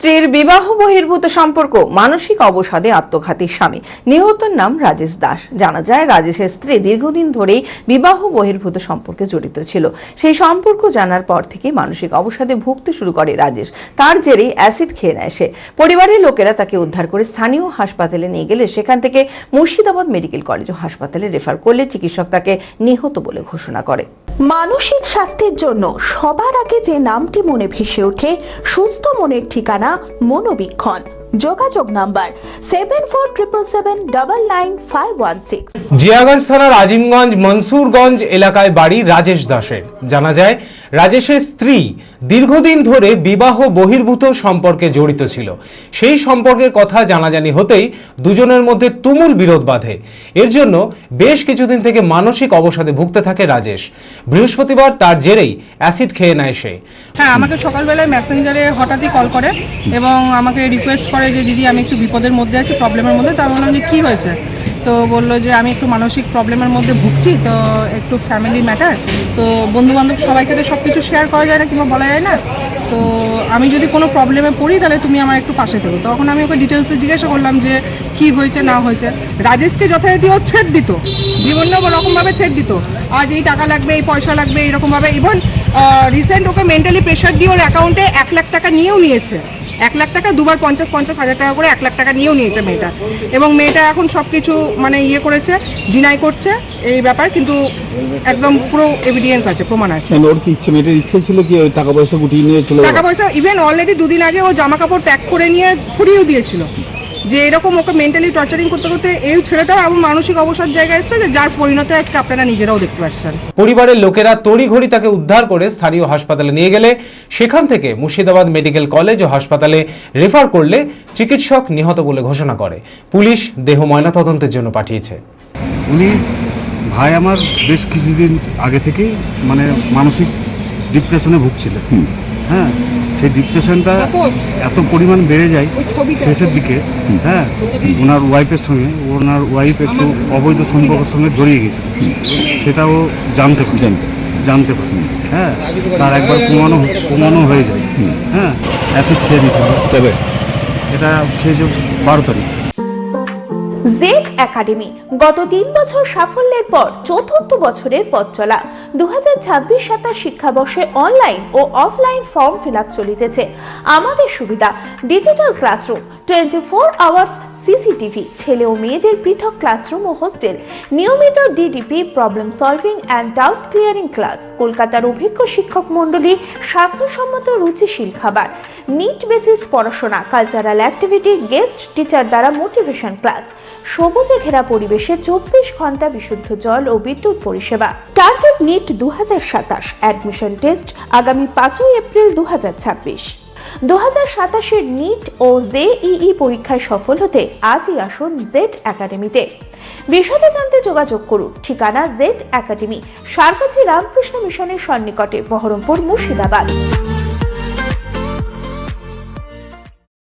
স্ত্রীর বিবাহ বহির্ভূত সম্পর্ক, মানসিক অবসাদে আত্মঘাতী স্বামী। নিহতের নাম রাজেশ দাস। জানা যায় রাজেশের স্ত্রী দীর্ঘদিন ধরেই বিবাহ বহির্ভূত সম্পর্কে জড়িত ছিল। সেই সম্পর্ক জানার পর থেকে মানসিক অবসাদে ভুগতে শুরু করে রাজেশ। তার জেরেই অ্যাসিড খেয়ে নেয় সে। পরিবারের লোকেরা তাকে উদ্ধার করে স্থানীয় হাসপাতালে নিয়ে গেলে সেখান থেকে মুর্শিদাবাদ মেডিকেল কলেজ ও হাসপাতালে রেফার করলে চিকিৎসক তাকে নিহত বলে ঘোষণা করে। মানসিক স্বাস্থ্যের জন্য সবার আগে যে নামটি মনে ভেসে ওঠে, সুস্থ মনের ঠিকানা মনোবীক্ষণ। যোগাযোগ নাম্বার 7477799516। জিয়াগঞ্জ থানার আজিমগঞ্জ মনসুরগঞ্জ এলাকায় বাড়ি রাজেশ দাসের। জানা যায় রাজেশের স্ত্রী দীর্ঘদিন ধরে বিবাহ বহির্ভূত সম্পর্কে জড়িত ছিল। সেই সম্পর্কের কথা জানাজানি হতেই দুজনের মধ্যে তুমুল বিরোধ বাধে। এর জন্য বেশ কিছুদিন থেকে মানসিক অবসাদে ভুগতে থাকে রাজেশ। বৃহস্পতিবার তার জেরেই অ্যাসিড খেয়ে নেয় সে। হ্যাঁ, আমাকে সকালবেলায় মেসেঞ্জারে হঠাৎই কল করে এবং আমাকে রিকোয়েস্ট করে যে দিদি আমি একটু বিপদের মধ্যে আছি, প্রবলেমের মধ্যে। তো আমি বললাম যে কী হয়েছে? তো বললো যে আমি একটু মানসিক প্রবলেমের মধ্যে ভুগছি, তো একটু ফ্যামিলি ম্যাটার, তো বন্ধুবান্ধব সবাইকে তো সব কিছু শেয়ার করা যায় না কিংবা বলা যায় না, তো আমি যদি কোনো প্রবলেমে পড়ি তাহলে তুমি আমার একটু পাশে থেকো। তখন আমি ওকে ডিটেলসে জিজ্ঞাসা করলাম যে কি হয়েছে না হয়েছে। রাজেশকে যথারীতি ও থ্রেট দিত, বিভিন্ন রকমভাবে থ্রেট দিত, আজ এই টাকা লাগবে, এই পয়সা লাগবে, এইরকমভাবে। ইভেন রিসেন্ট ওকে মেন্টালি প্রেশার দিয়ে ওর অ্যাকাউন্টে 1 লাখ টাকা নিয়েও নিয়েছে। 1 লাখ টাকা দুবার 50-50 হাজার টাকা করে 1 লাখ টাকা নিয়েও নিয়েছে মেয়েটা। এবং মেয়েটা এখন সব কিছু মানে করেছে, ডিনাই করছে এই ব্যাপার, কিন্তু একদম পুরো এভিডেন্স আছে, প্রমাণ আছে। ওর কি ইচ্ছে, মেয়েটার ইচ্ছে ছিল কি ওই টাকা পয়সা গুটিয়ে নিয়ে চলে টাকা পয়সা ইভেন অলরেডি 2 দিন আগে ও জামা কাপড় প্যাক করে নিয়ে ছড়িয়েও দিয়েছিল। যে এরকম ওকে মেন্টালি টর্চারিং করতে করতে এই ছেলেটাও এমন মানসিক অবসাদ জায়গায় এসেছে যে যার পরিণতি আজকে আপনারা নিজেরাও দেখতে পাচ্ছেন। পরিবারের লোকেরা তড়িঘড়ি তাকে উদ্ধার করে স্থানীয় হাসপাতালে নিয়ে গেলে সেখান থেকে মুর্শিদাবাদ মেডিকেল কলেজ ও হাসপাতালে রেফার করলে চিকিৎসক নিহত বলে ঘোষণা করে। পুলিশ দেহ ময়নাতদন্তের জন্য পাঠিয়েছে। উনি ভাই আমার বেশ কিছুদিন আগে থেকেই মানে মানসিক ডিপ্রেশনে ভুগছিলেন। হ্যাঁ, সেই ডিপ্রেশনটা এত পরিমাণ বেড়ে যায় শেষের দিকে। হ্যাঁ, ওনার ওয়াইফের সঙ্গে ওনার ওয়াইফ একটু অবৈধ সম্পর্কের সঙ্গে জড়িয়ে গেছে, সেটাও জানতে পারে। হ্যাঁ, তার একবার প্রমাণও হয়ে যায়। হ্যাঁ, অ্যাসিড খেয়ে দিয়েছিল, তবে এটা খেয়েছে 12 তারিখ। জেড একাডেমি গত 3 বছর সাফল্যের পর চতুর্থ বছরের পথ চলা। 2026-27 শিক্ষাবর্ষে অনলাইন ও অফলাইন ফর্ম ফিল আপ চলিতেছে। আমাদের সুবিধা ডিজিটাল ক্লাসরুম, 24 আওয়ার্স সিসিটিভি, ছেলে ও মেয়েদের পৃথক ক্লাসরুম ও হোস্টেল, নিয়মিত DDP, problem solving and doubt clearing class, কলকাতার অভিজ্ঞ শিক্ষক মণ্ডলী, স্বাস্থ্যসম্মত রুচিশীল খাবার, নিট বেসিস পড়াশোনা, কালচারাল অ্যাক্টিভিটি, গেস্ট টিচার দ্বারা মোটিভেশন ক্লাস, সবুজে ঘেরা পরিবেশে 24 ঘন্টা বিশুদ্ধ জল ও বিদ্যুৎ পরিষেবা। টার্গেট নিট 2027, অ্যাডমিশন টেস্ট আগামী 5 এপ্রিল 2026। 2027-এর নিট ও জেইই পরীক্ষায় সফল হতে আজই আসুন জেড একাডেমিতে। বিশদে জানতে যোগাযোগ করুন। ঠিকানা জেড একাডেমি, সারকাছি রামকৃষ্ণ মিশনের সন্নিকটে, বহরমপুর, মুর্শিদাবাদ।